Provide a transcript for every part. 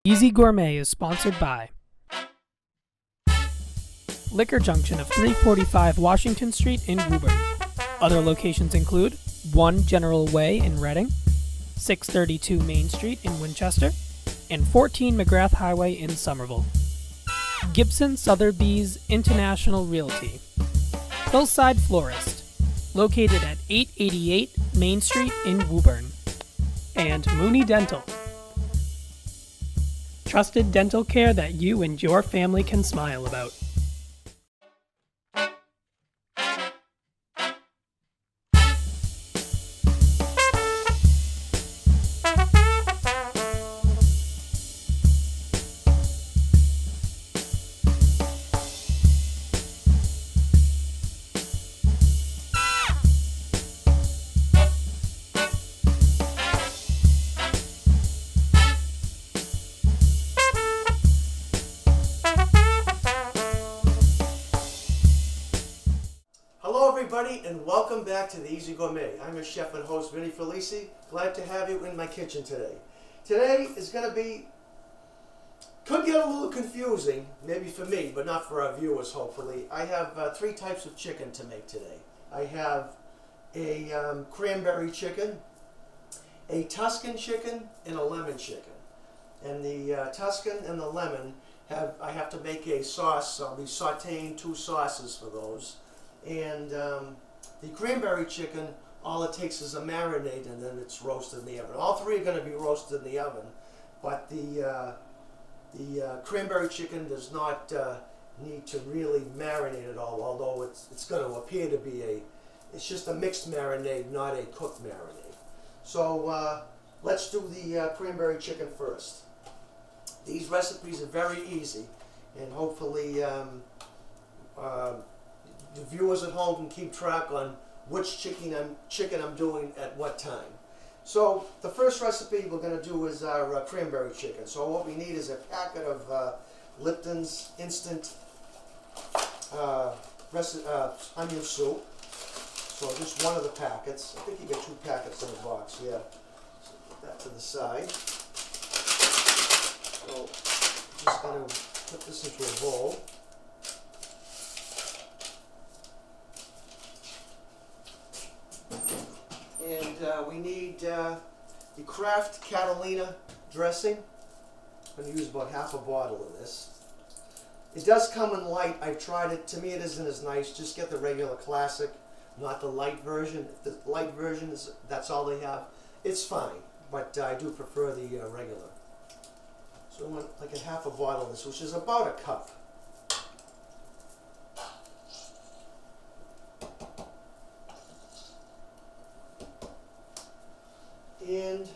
Easy Gourmet is sponsored by Liquor Junction of 345 Washington Street in Woburn. Other locations include 1 General Way in Reading, 632 Main Street in Winchester, and 14 McGrath Highway in Somerville. Gibson Sotheby's International Realty. Hillside Florist, located at 888 Main Street in Woburn. And Mooney Dental. Trusted dental care that you and your family can smile about. Hello everybody and welcome back to the Easy Gourmet. I'm your chef and host Vinny Felici. Glad to have you in my kitchen today. Today is going to be, could get a little confusing, maybe for me, but not for our viewers hopefully. I have 3 types of chicken to make today. I have a cranberry chicken, a Tuscan chicken, and a lemon chicken. And the Tuscan and the lemon, I have to make a sauce. I'll be sauteing 2 sauces for those. And the cranberry chicken, all it takes is a marinade and then it's roasted in the oven. All 3 are going to be roasted in the oven, but the cranberry chicken does not need to really marinate at all, although it's going to appear to be it's just a mixed marinade, not a cooked marinade. So let's do the cranberry chicken first. These recipes are very easy, and hopefully the viewers at home can keep track on which chicken I'm doing at what time. So the first recipe we're going to do is our cranberry chicken. So what we need is a packet of Lipton's instant onion soup. So just one of the packets. I think you get 2 packets in a box. Yeah. So put that to the side. So just going to put this into a bowl. And we need the Kraft Catalina dressing. I'm going to use about half a bottle of this. It does come in light. I've tried it. To me it isn't as nice. Just get the regular classic, not the light version. If the light version that's all they have, it's fine. But I do prefer the regular. So I want like a half a bottle of this, which is about a cup. And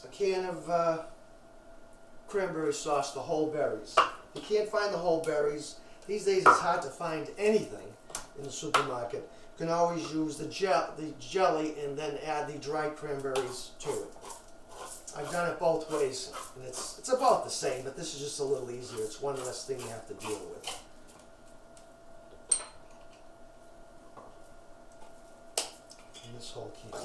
a can of cranberry sauce, the whole berries. You can't find the whole berries. These days it's hard to find anything in the supermarket. You can always use the jelly and then add the dried cranberries to it. I've done it both ways, and it's about the same, but this is just a little easier. It's one less thing you have to deal with. And this whole can.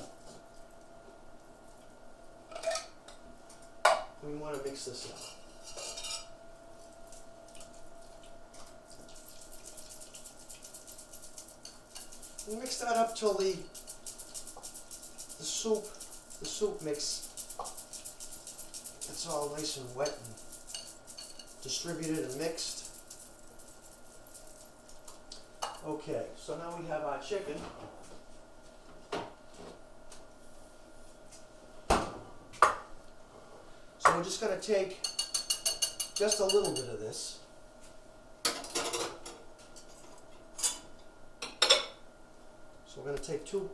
We want to mix this up. We mix that up till the soup mix gets all nice and wet and distributed and mixed. Okay, so now we have our chicken. So we're just going to take just a little bit of this. So we're going to take 2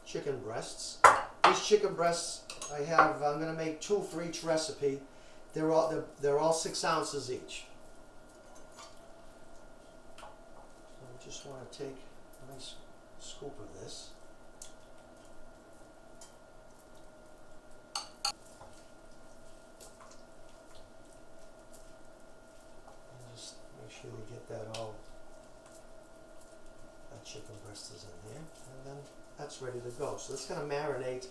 chicken breasts. These chicken breasts I'm going to make 2 for each recipe. They're all 6 ounces each. So we just want to take a nice scoop of this. Sure we get that chicken breast is in there, and then that's ready to go. So it's going to marinate.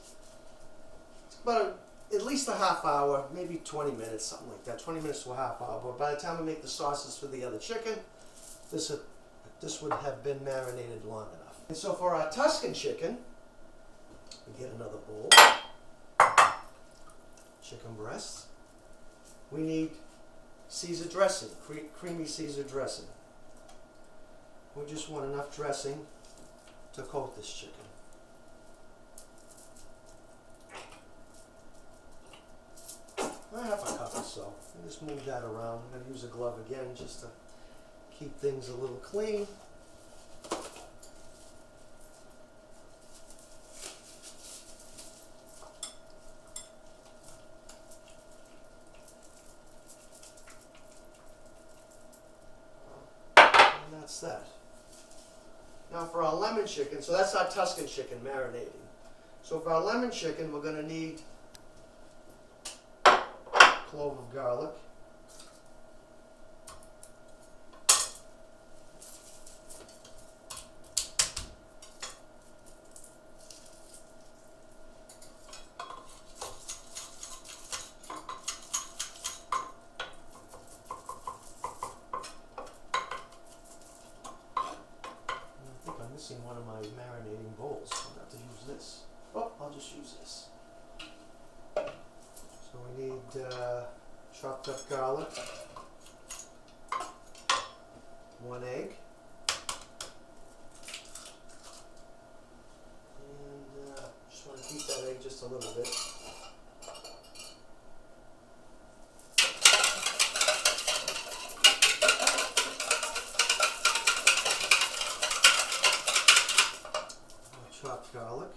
at least a half hour, maybe 20 minutes, something like that. 20 minutes to a half hour. But by the time we make the sauces for the other chicken, this would have been marinated long enough. And so for our Tuscan chicken, we get another bowl. Chicken breasts. We need Caesar dressing, creamy Caesar dressing. We just want enough dressing to coat this chicken. Half a cup or so. And just move that around. I'm going to use a glove again just to keep things a little clean. And that's that. Now for our lemon chicken, so that's our Tuscan chicken marinating. So for our lemon chicken, we're going to need clove of garlic, I think I'm missing one of my marinating bowls. I'll have to use this. Oh, I'll just use this. So we need chopped up garlic, 1 egg, and just want to heat that egg just a little bit. Chopped garlic.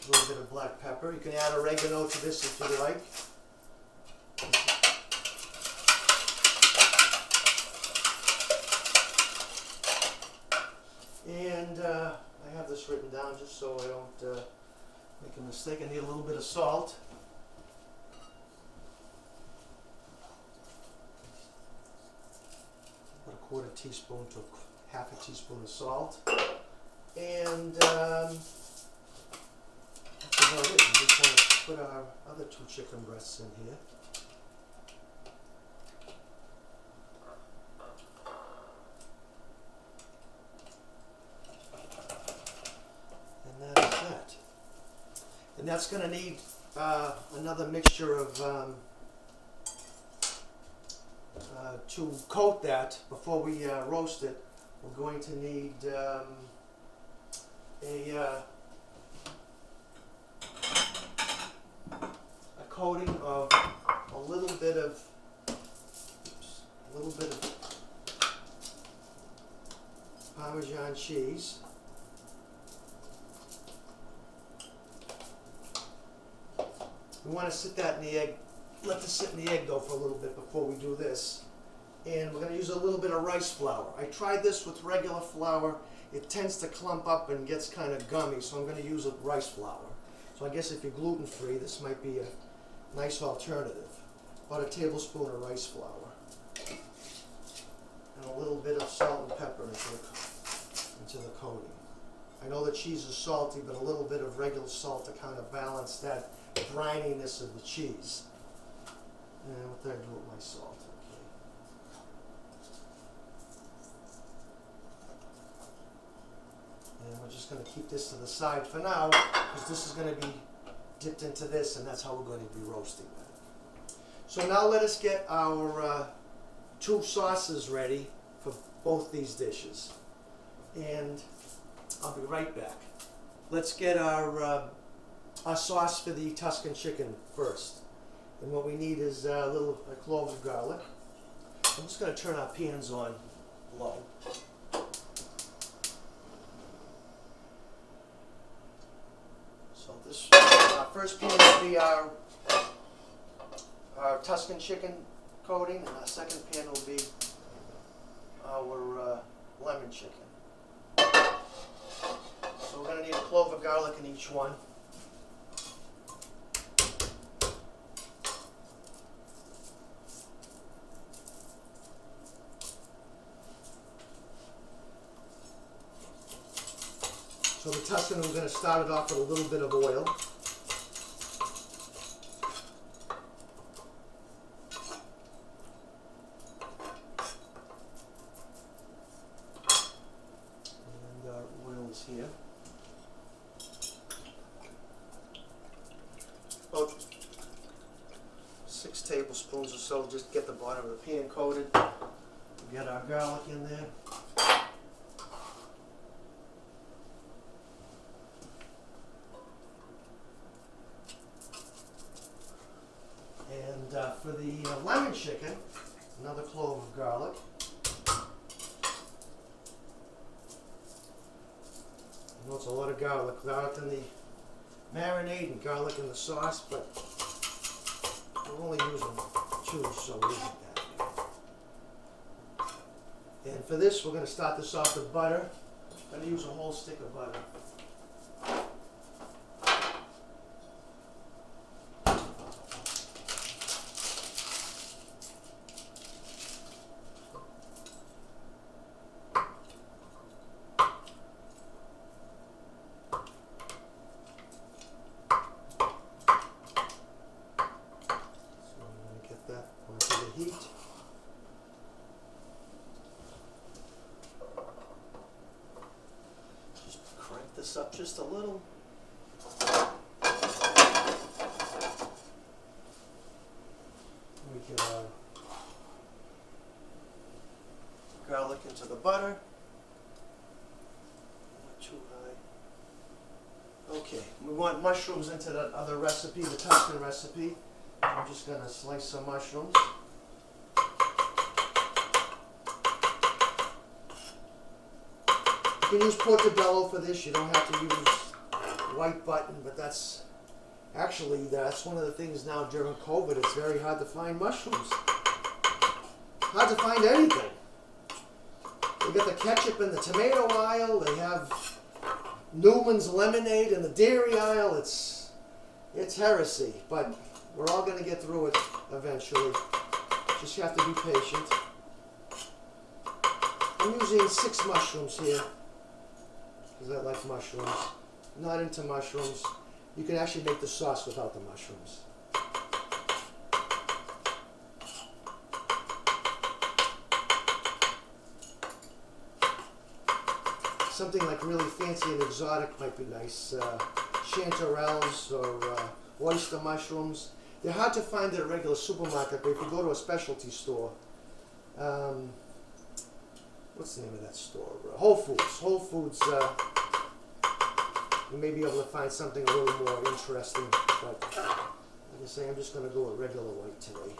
A little bit of black pepper. You can add oregano to this if you like. And I have this written down just so I don't make a mistake. I need a little bit of salt. About a quarter teaspoon to half a teaspoon of salt. And that's about it. We just want to put our other 2 chicken breasts in here. And that is that. And that's going to need another mixture of, to coat that before we roast it, we're going to need a coating of a little bit of Parmesan cheese. We want to sit that in the egg, let this sit in the egg though for a little bit before we do this. And we're going to use a little bit of rice flour. I tried this with regular flour. It tends to clump up and gets kind of gummy, so I'm going to use a rice flour. So I guess if you're gluten-free, this might be a nice alternative. About a tablespoon of rice flour. And a little bit of salt and pepper into the coating. I know the cheese is salty, but a little bit of regular salt to kind of balance that brininess of the cheese. And what did I do with my salt? Okay. And we're just going to keep this to the side for now, because this is going to be dipped into this, and that's how we're going to be roasting that. So now let us get our 2 sauces ready for both these dishes. And I'll be right back. Let's get our sauce for the Tuscan chicken first. And what we need is a clove of garlic. I'm just going to turn our pans on low. So this first pan will be our Tuscan chicken coating, and our second pan will be our lemon chicken. So we're going to need a clove of garlic in each one. For the Tuscan, I'm going to start it off with a little bit of oil. And our oil's here. About 6 tablespoons or so, just get the bottom of the pan coated. Get our garlic in there. And for the lemon chicken, another clove of garlic. I know it's a lot of garlic. Garlic in the marinade and garlic in the sauce, but we're only using 2, so we isn't that bad. And for this, we're going to start this off with butter. I'm going to use a whole stick of butter. Heat. Just crank this up just a little. We get our garlic into the butter. Not too high. Okay, we want mushrooms into that other recipe, the Tuscan recipe. I'm just going to slice some mushrooms. You can use portobello for this. You don't have to use white button, but that's one of the things now during COVID. It's very hard to find mushrooms. Hard to find anything. They got the ketchup in the tomato aisle. They have Newman's lemonade in the dairy aisle. It's heresy, but we're all going to get through it eventually. Just have to be patient. I'm using 6 mushrooms here, because I like mushrooms. Not into mushrooms. You can actually make the sauce without the mushrooms. Something like really fancy and exotic might be nice. Chanterelles or oyster mushrooms. They're hard to find at a regular supermarket, but if you go to a specialty store, what's the name of that store? Whole Foods. Whole Foods, you may be able to find something a little more interesting. But like I say, I'm just going to go with regular white today.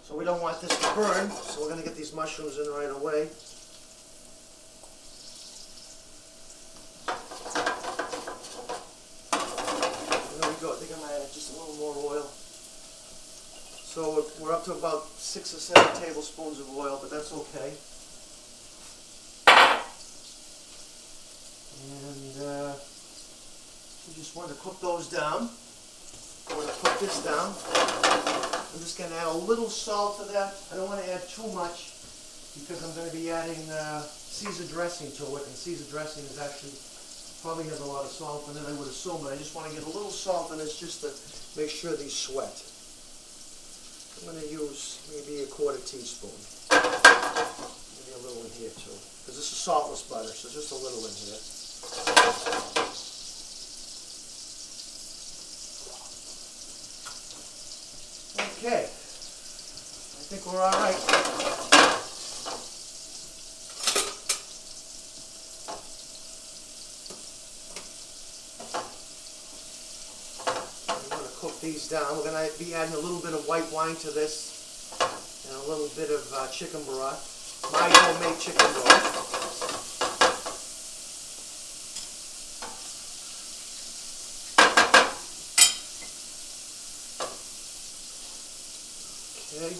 So we don't want this to burn, so we're going to get these mushrooms in right away. There we go. I think I might add just a little more oil. So we're up to about 6 or 7 tablespoons of oil, but that's okay. And we just want to cook those down. I'm going to put this down. I'm just going to add a little salt to that. I don't want to add too much because I'm going to be adding Caesar dressing to it, and Caesar dressing is actually probably has a lot of salt in it, I would assume, but I just want to get a little salt in it just to make sure these sweat. I'm going to use maybe a 1/4 teaspoon. Maybe a little in here too, because this is saltless butter, so just a little in here. Okay, I think we're all right. I'm going to cook these down. We're going to be adding a little bit of white wine to this and a little bit of chicken broth, my homemade chicken broth. Okay.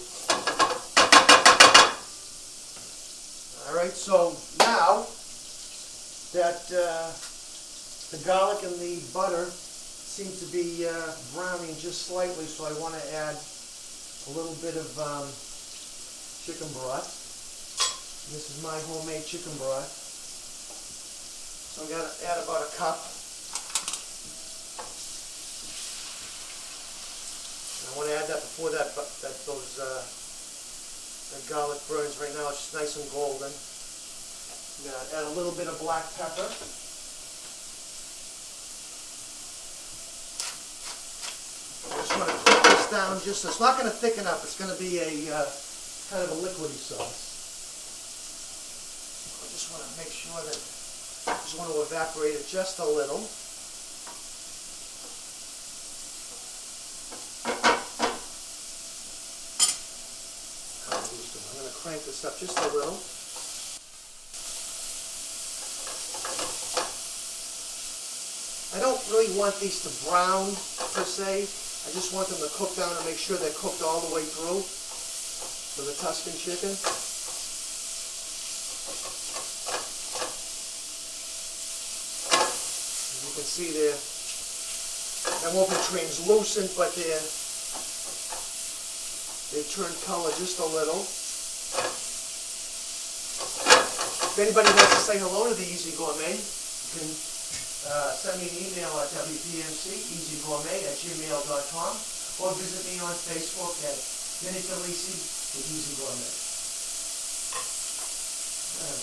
All right, so now that the garlic and the butter seem to be browning just slightly, so I want to add a little bit of chicken broth. This is my homemade chicken broth. So I'm going to add about a cup. And I want to add that before that garlic burns. Right now it's just nice and golden. I'm going to add a little bit of black pepper. I just want to cook this down just so it's not going to thicken up. It's going to be a kind of a liquidy sauce. I just want to make sure that I just want to evaporate it just a little. I'm going to crank this up just a little. I don't really want these to brown per se. I just want them to cook down and make sure they're cooked all the way through for the Tuscan chicken. As you can see there, they won't be translucent, but they've turned color just a little. If anybody wants to say hello to the Easy Gourmet, you can send me an email at wpmc.easygourmet@gmail.com or visit me on Facebook at Vinny Felici with Easy Gourmet.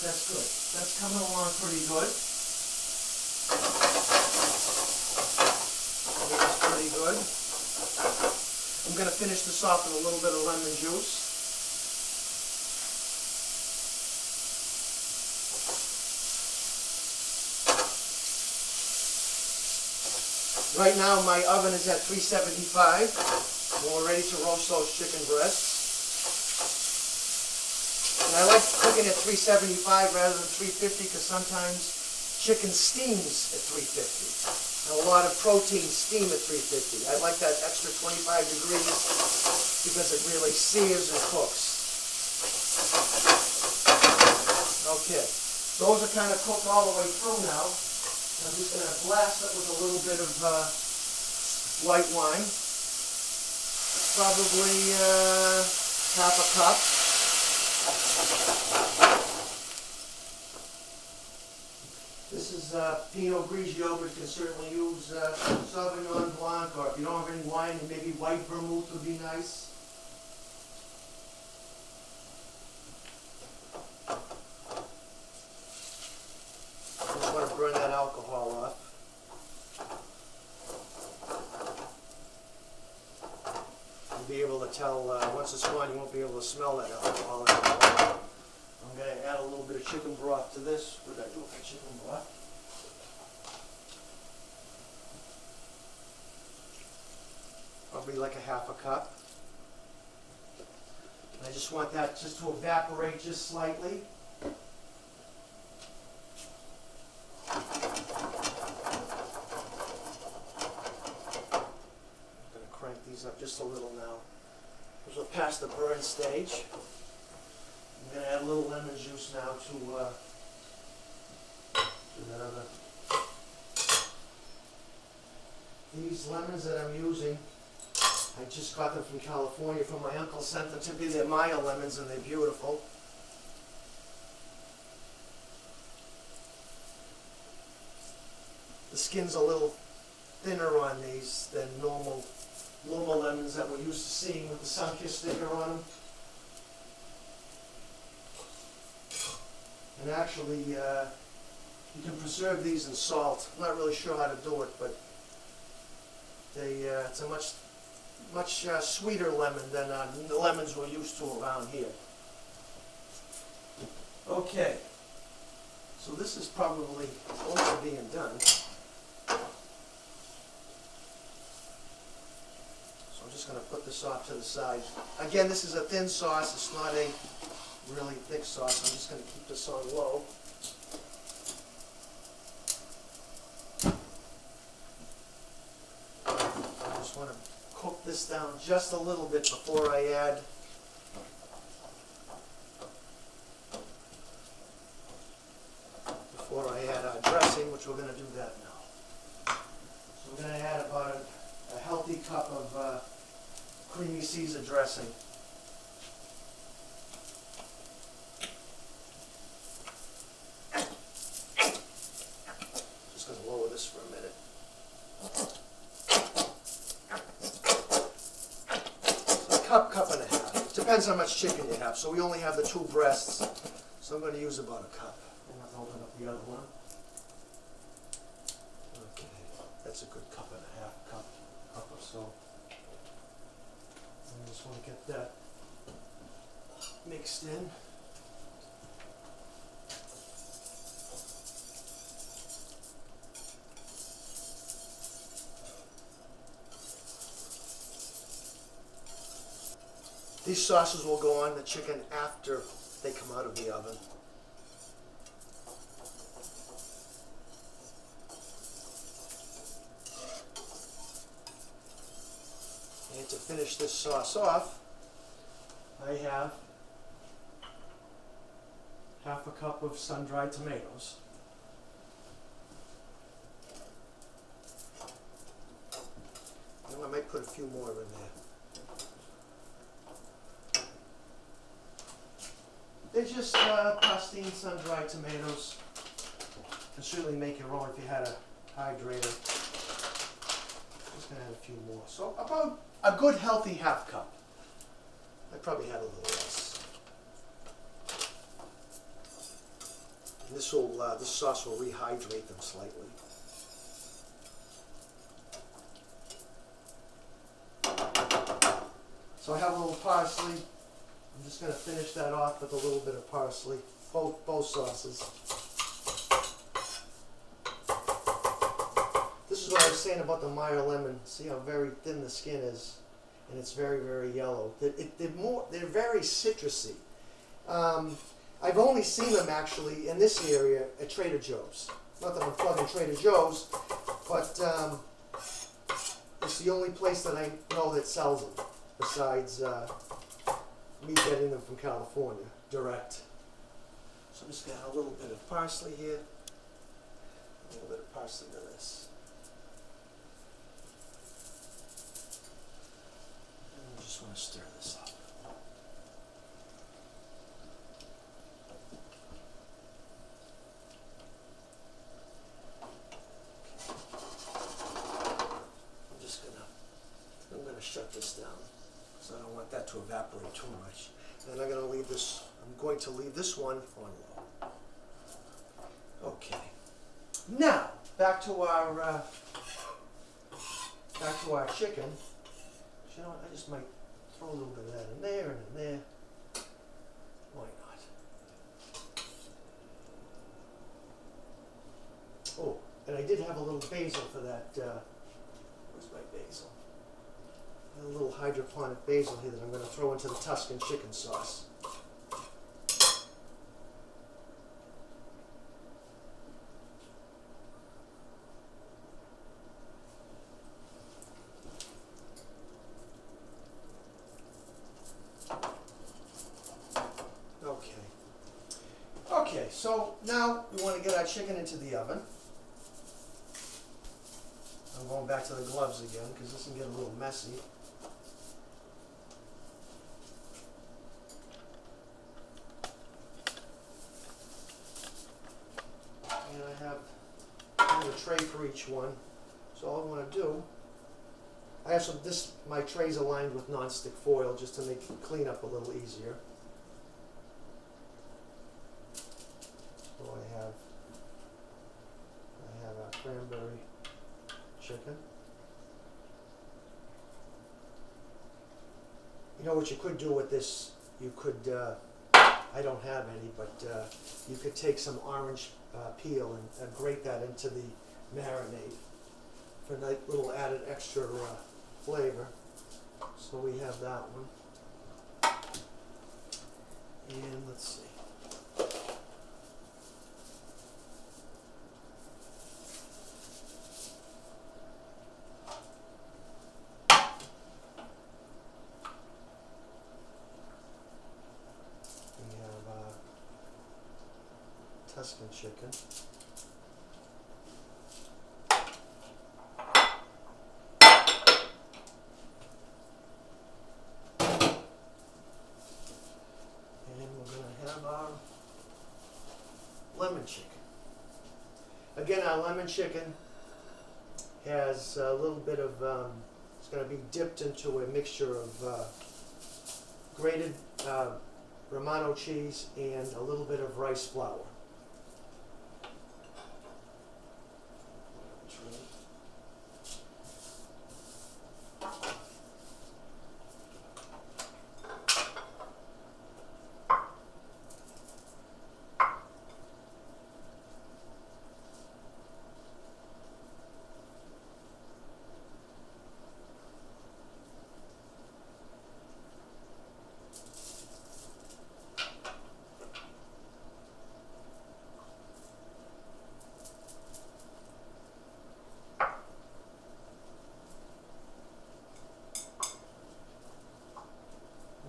That's good. That's coming along pretty good. That's pretty good. I'm going to finish this off with a little bit of lemon juice. Right now my oven is at 375 and we're ready to roast those chicken breasts. And I like cooking at 375 rather than 350 because sometimes chicken steams at 350. And a lot of protein steam at 350. I like that extra 25 degrees because it really sears and cooks. Okay, those are kind of cooked all the way through now. I'm just going to blast it with a little bit of white wine, probably half a cup. This is Pinot Grigio, but you can certainly use Sauvignon Blanc, or if you don't have any wine, maybe white vermouth would be nice. Burn that alcohol off. You'll be able to tell, once it's gone, you won't be able to smell that alcohol anymore. I'm going to add a little bit of chicken broth to this. What did I do with my chicken broth? Probably like a half a cup. And I just want that just to evaporate just slightly. Up just a little now. Because we're past the burn stage. I'm going to add a little lemon juice now to that other. These lemons that I'm using, I just got them from California from my uncle. Sent them to me. They're Maya lemons and they're beautiful. The skin's a little thinner on these than normal lemons that we're used to seeing with the sun-kissed sticker on them. And actually, you can preserve these in salt. I'm not really sure how to do it, but it's a much sweeter lemon than the lemons we're used to around here. Okay, so this is probably close to being done. I'm just going to put this off to the side. Again, this is a thin sauce. It's not a really thick sauce. I'm just going to keep this on low. I just want to cook this down just a little bit before I add our dressing, which we're going to do that now. So we're going to add about a healthy cup of creamy Caesar dressing. depends how much chicken you have. So we only have the 2 breasts, so I'm going to use about a cup. I'm going to open up the other one. Okay, that's a good cup and a half, cup or so. I just want to get that mixed in. These sauces will go on the chicken after they come out of the oven. And to finish this sauce off, I have half a cup of sun-dried tomatoes. And I might put a few more in there. They're just pristine sun-dried tomatoes. You can certainly make your own if you had a hydrator. Just gonna add a few more. So about a good healthy half cup. I probably had a little less. And this sauce will rehydrate them slightly. So I have a little parsley. I'm just going to finish that off with a little bit of parsley, both sauces. This is what I was saying about the Meyer lemon. See how very thin the skin is, and it's very, very yellow. They're very citrusy. I've only seen them actually in this area at Trader Joe's. Not that I'm plugging Trader Joe's, but it's the only place that I know that sells them, besides me getting them from California, direct. So I'm just going to add a little bit of parsley here. A little bit of parsley to this. And I just want to stir this up. I'm going to shut this down. So I don't want that to evaporate too much. And I'm going to leave this one on low. Okay. Now, back to our chicken. You know what, I just might throw a little bit of that in there and in there. Why not? Oh, and I did have a little basil for that. Where's my basil? A little hydroponic basil here that I'm going to throw into the Tuscan chicken sauce. Okay, so now we want to get our chicken into the oven. I'm going back to the gloves again because this can get a little messy. And I have a tray for each one. So all I want to do, I have my tray's aligned with non-stick foil just to make clean up a little easier. So I have a cranberry chicken. You know what you could do with this? You could, I don't have any, but you could take some orange peel and grate that into the marinade for a nice little added extra flavor. So we have that one. And let's see. Tuscan chicken. And we're going to have our lemon chicken. Again, our lemon chicken has a little bit of, it's going to be dipped into a mixture of grated Romano cheese, and a little bit of rice flour.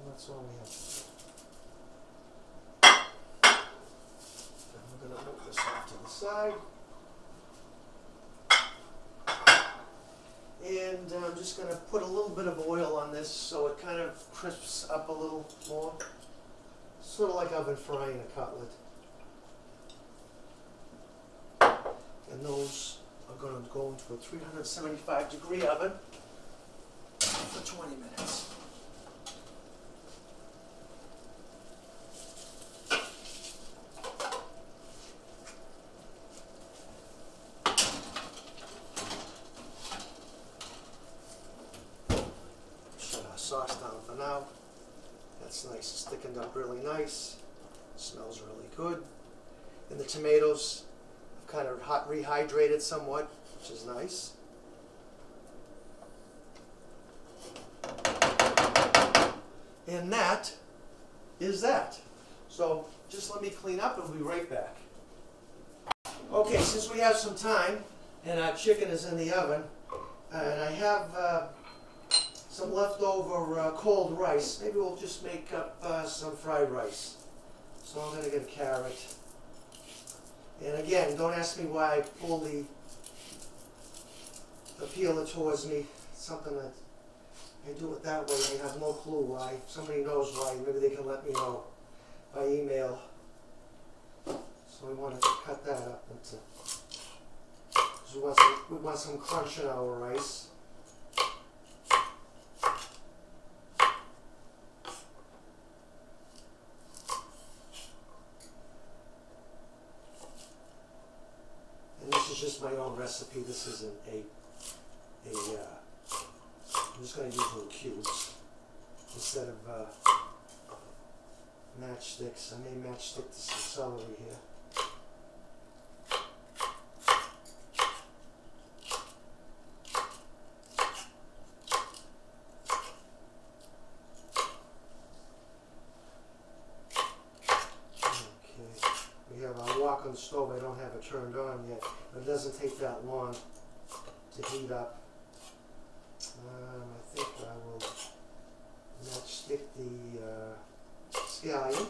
That's all we have to do. So I'm going to move this off to the side. And I'm just going to put a little bit of oil on this so it kind of crisps up a little more. Sort of like oven frying a cutlet. And those are going to go into a 375-degree oven for 20 minutes. Sauce down for now. That's nice. It's thickened up really nice. Smells really good. And the tomatoes have kind of rehydrated somewhat, which is nice. And that is that. So just let me clean up and we'll be right back. Okay, since we have some time and our chicken is in the oven, and I have some leftover cold rice. Maybe we'll just make up some fried rice. So I'm going to get a carrot. And again, don't ask me why I pull the peeler towards me. It's something that I do it that way. I have no clue why. If somebody knows why, maybe they can let me know by email. So we want to cut that up into, because we want some crunch in our rice. Just my own recipe. This isn't I'm just going to use little cubes instead of matchsticks. I may matchstick some celery here. On the stove, I don't have it turned on yet, but it doesn't take that long to heat up. I think I will matchstick the scallion.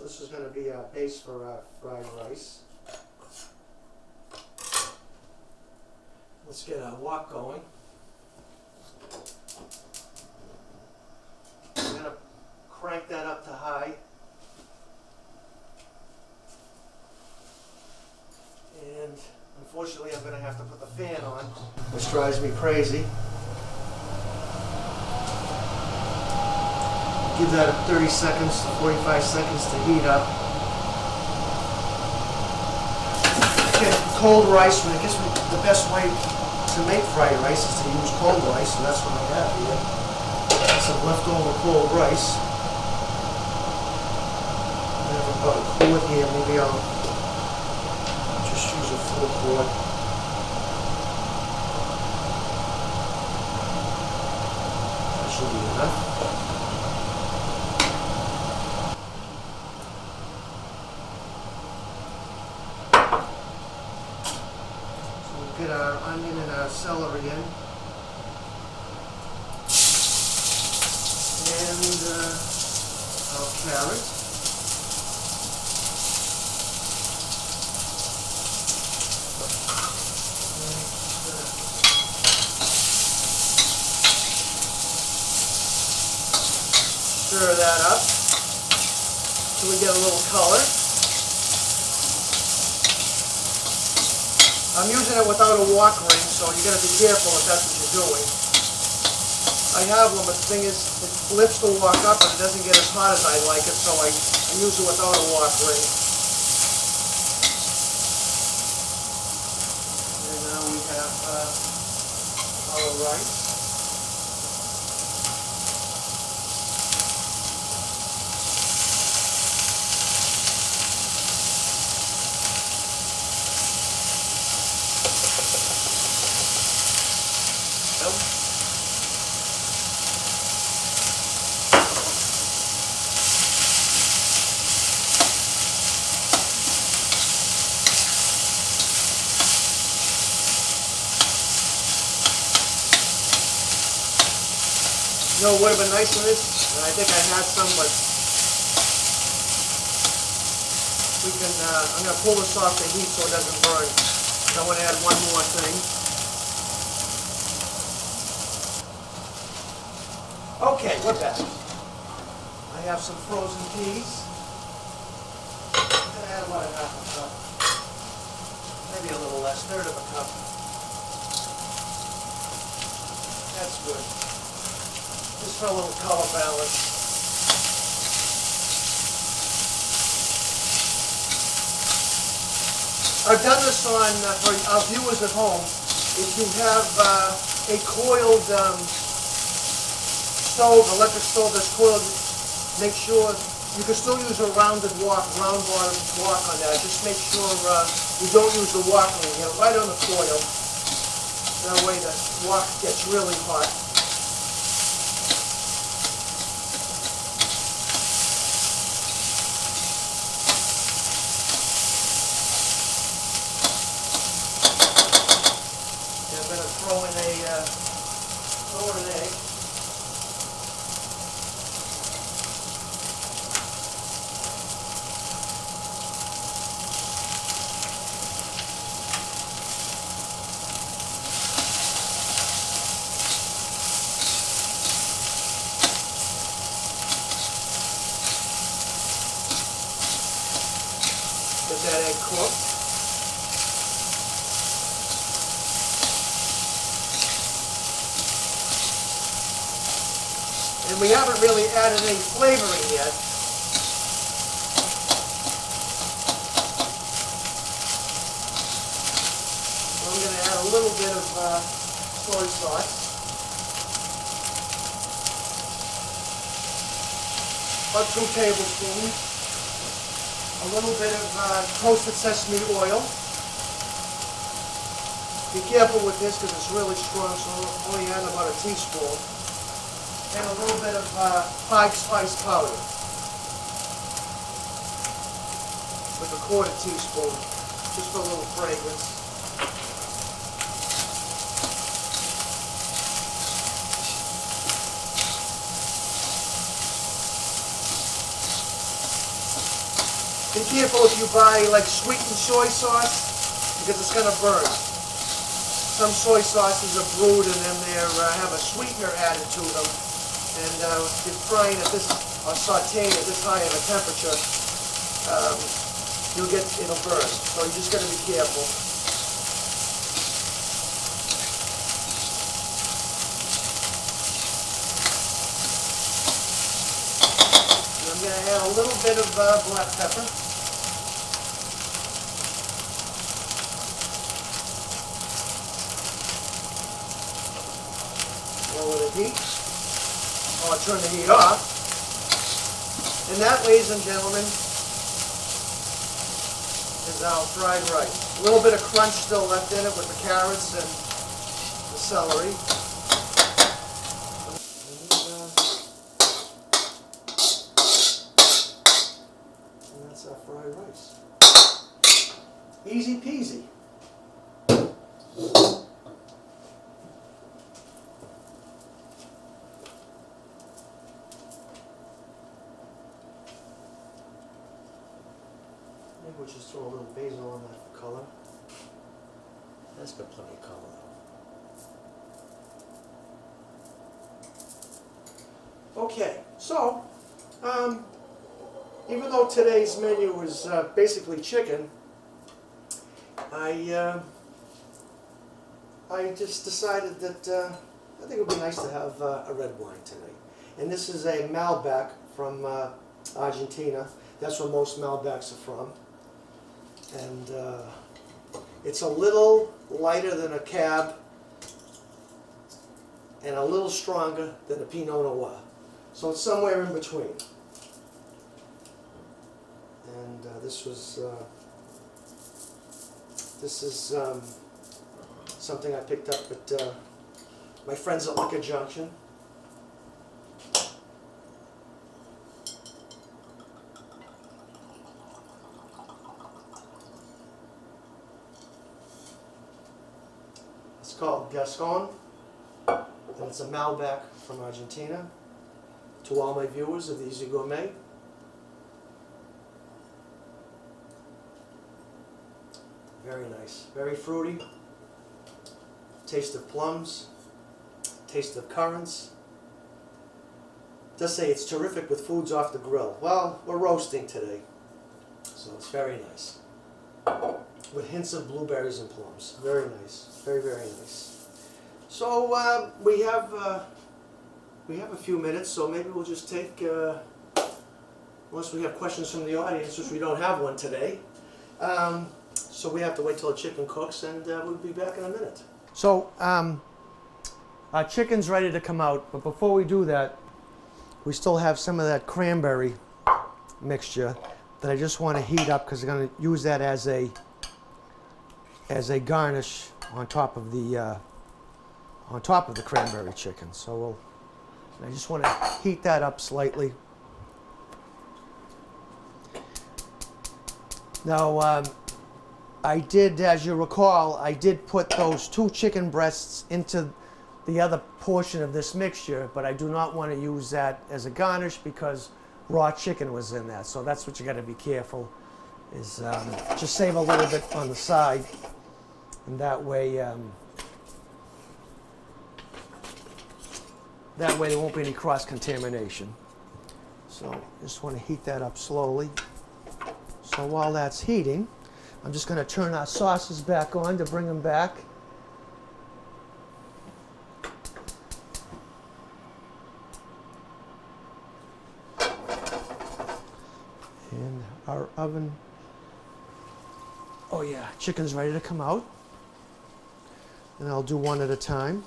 This is going to be a base for fried rice. Let's get our wok going. I'm going to crank that up to high. And unfortunately I'm going to have to put the fan on, which drives me crazy. Give that 30 seconds, 45 seconds to heat up. Okay, cold rice, I guess the best way to make fried rice is to use cold rice, so that's what I have here. Some leftover cold rice. I have about a quart here, maybe I'll just use a full quart. That should be enough. Get our onion and our celery in, and our carrot, stir that up so we get a little color. I'm using it without a wok ring, so you got to be careful if that's what you're doing. I have one, but the thing is, it lifts the wok up, but it doesn't get as hot as I like it, so I use it without a wok ring. And now we have our rice. You know, it would have been nice in this, and I think I had some, but we can, I'm going to pull this off the heat so it doesn't burn. I want to add one more thing. Okay, we're back. I have some frozen peas. I'm going to add about half a cup. Maybe a little less, third of a cup. That's good. Just for a little color balance. I've done this on, for our viewers at home, if you have a coiled stove, electric stove that's coiled, make sure, you can still use a round bottom wok on that. Just make sure you don't use the wok ring. Get it right on the coil. That way the wok gets really hot. Throw in an egg. Get that egg cooked. And we haven't really added any flavoring yet. So I'm going to add a little bit of soy sauce. About 2 tablespoons. A little bit of toasted sesame oil. Be careful with this because it's really strong, so only add about a teaspoon. And a little bit of pine spice powder with a 1/4 teaspoon, just for a little fragrance. Be careful if you buy like sweetened soy sauce because it's going to burn. Some soy sauces are brewed and then they have a sweetener added to them. And if you're frying at this, or sauteing at this high of a temperature, it'll burn. So you just got to be careful. And I'm going to add a little bit of black pepper. Lower the heat. I'll turn the heat off. And that, ladies and gentlemen, is our fried rice. A little bit of crunch still left in it with the carrots and the celery. And that's our fried rice. Easy peasy. Maybe we'll just throw a little basil on that for color. That's got plenty of color though. Okay, so Even though today's menu is basically chicken, I just decided that I think it would be nice to have a red wine tonight. And this is a Malbec from Argentina. That's where most Malbecs are from. And it's a little lighter than a Cab and a little stronger than a Pinot Noir. So it's somewhere in between. And this is something I picked up at my friends at Liquor Junction. It's called Gascon, and it's a Malbec from Argentina. To all my viewers of the Easy Gourmet, very nice, very fruity, taste of plums, taste of currants. It does say it's terrific with foods off the grill. Well, we're roasting today, so it's very nice. With hints of blueberries and plums. Very nice, very, very nice. So we have a few minutes, so maybe we'll just take, unless we have questions from the audience, which we don't have one today. So we have to wait till the chicken cooks, and we'll be back in a minute. So our chicken's ready to come out, but before we do that, we still have some of that cranberry mixture that I just want to heat up because I'm going to use that as a garnish on top of the cranberry chicken. So I just want to heat that up slightly. Now, I did, as you recall, I did put those 2 chicken breasts into the other portion of this mixture, but I do not want to use that as a garnish because raw chicken was in that. So that's what you got to be careful, is just save a little bit on the side, and that way there won't be any cross-contamination. So just want to heat that up slowly. So while that's heating, I'm just going to turn our sauces back on to bring them back. And our oven, oh yeah, chicken's ready to come out. And I'll do one at a time.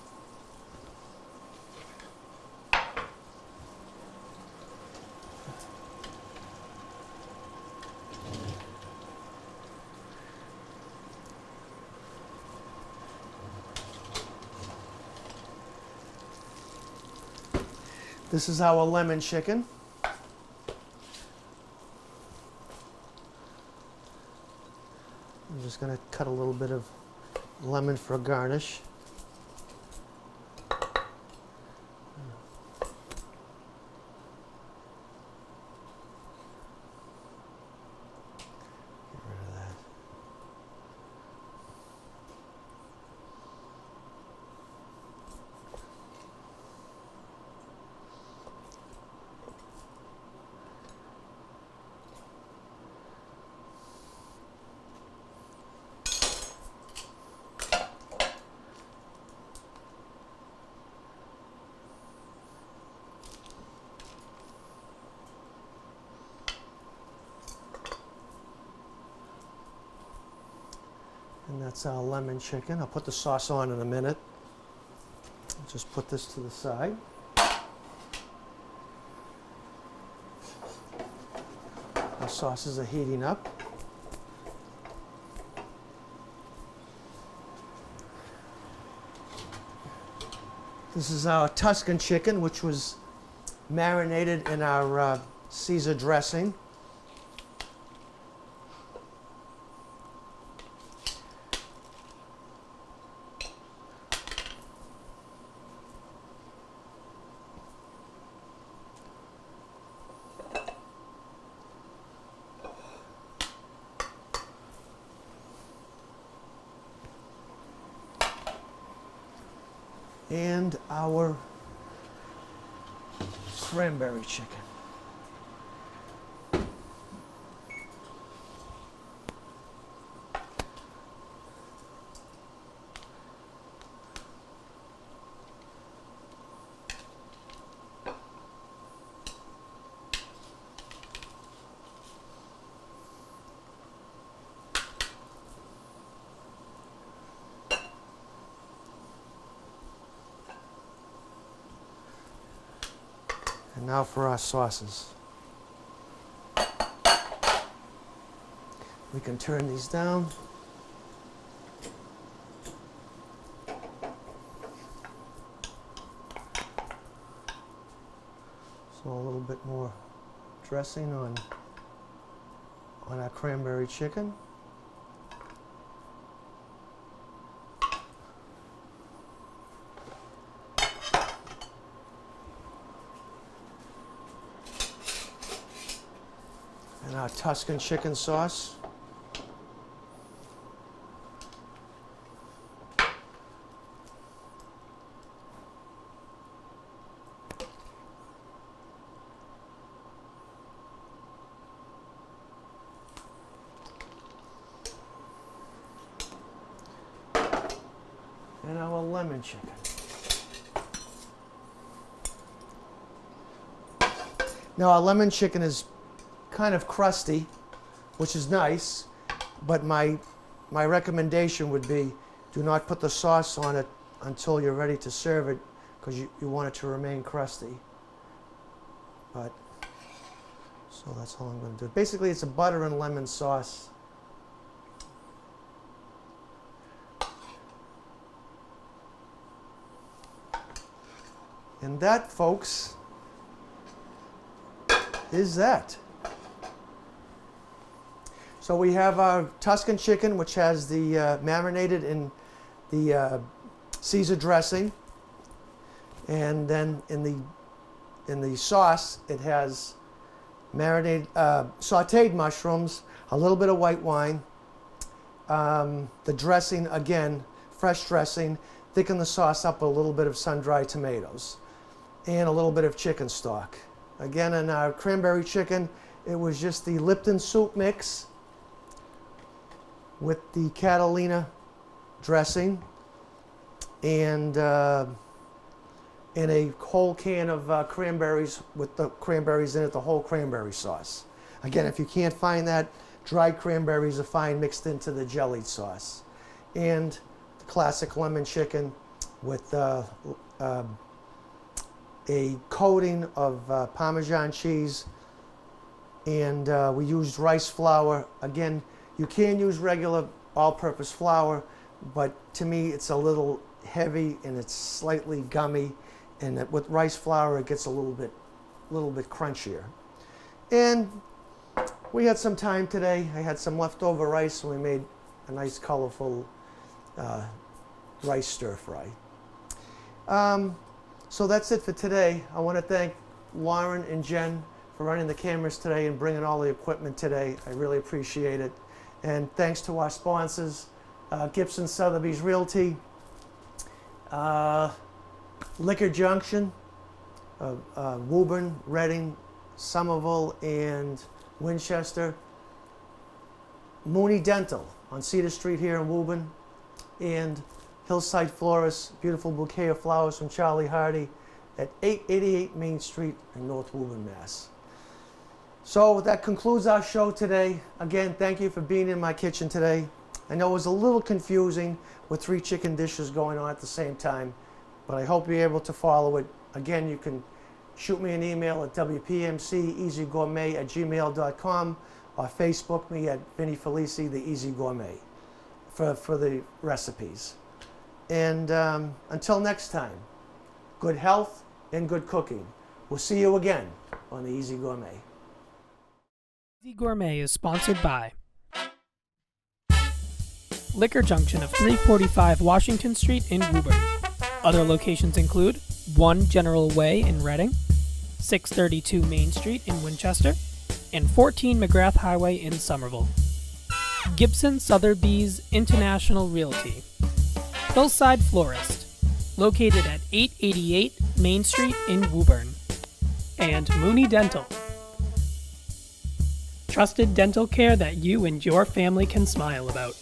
This is our lemon chicken. I'm just going to cut a little bit of lemon for a garnish. Get rid of that. And that's our lemon chicken. I'll put the sauce on in a minute. I'll just put this to the side. Our sauces are heating up. This is our Tuscan chicken, which was marinated in our Caesar dressing. And our cranberry chicken. And now for our sauces. We can turn these down. So a little bit more dressing on our cranberry chicken. And our Tuscan chicken sauce. And our lemon chicken. Now our lemon chicken is kind of crusty, which is nice, but my recommendation would be do not put the sauce on it until you're ready to serve it, because you want it to remain crusty. But so that's all I'm going to do. Basically, it's a butter and lemon sauce. And that, folks, is that. So we have our Tuscan chicken, which has the marinated in the Caesar dressing, and then in the sauce it has marinated sautéed mushrooms, a little bit of white wine, the dressing again, fresh dressing. Thicken the sauce up with a little bit of sun-dried tomatoes, and a little bit of chicken stock. Again, in our cranberry chicken, it was just the Lipton soup mix with the Catalina dressing and a whole can of cranberries with the cranberries in it, the whole cranberry sauce. Again, if you can't find that, dried cranberries are fine mixed into the jellied sauce. And the classic lemon chicken with a coating of Parmesan cheese, and we used rice flour. Again, you can use regular all-purpose flour, but to me it's a little heavy and it's slightly gummy, and with rice flour it gets a little bit crunchier. And we had some time today. I had some leftover rice, and we made a nice colorful rice stir fry. So that's it for today. I want to thank Lauren and Jen for running the cameras today and bringing all the equipment today. I really appreciate it. And thanks to our sponsors, Gibson Sotheby's Realty, Liquor Junction, Woburn, Reading, Somerville, and Winchester, Mooney Dental on Cedar Street here in Woburn, and Hillside Florist, beautiful bouquet of flowers from Charlie Hardy at 888 Main Street in North Woburn, Mass. So that concludes our show today. Again, thank you for being in my kitchen today. I know it was a little confusing with 3 chicken dishes going on at the same time, but I hope you're able to follow it. Again, you can shoot me an email at wpmceasygourmet@gmail.com or Facebook me at Vinnie Felici, the Easy Gourmet, for the recipes. And until next time, good health and good cooking. We'll see you again on the Easy Gourmet. Easy Gourmet is sponsored by Liquor Junction of 345 Washington Street in Woburn. Other locations include 1 General Way in Reading, 632 Main Street in Winchester, and 14 McGrath Highway in Somerville. Gibson Sotheby's International Realty. Hillside Florist, located at 888 Main Street in Woburn. And Mooney Dental. Trusted dental care that you and your family can smile about.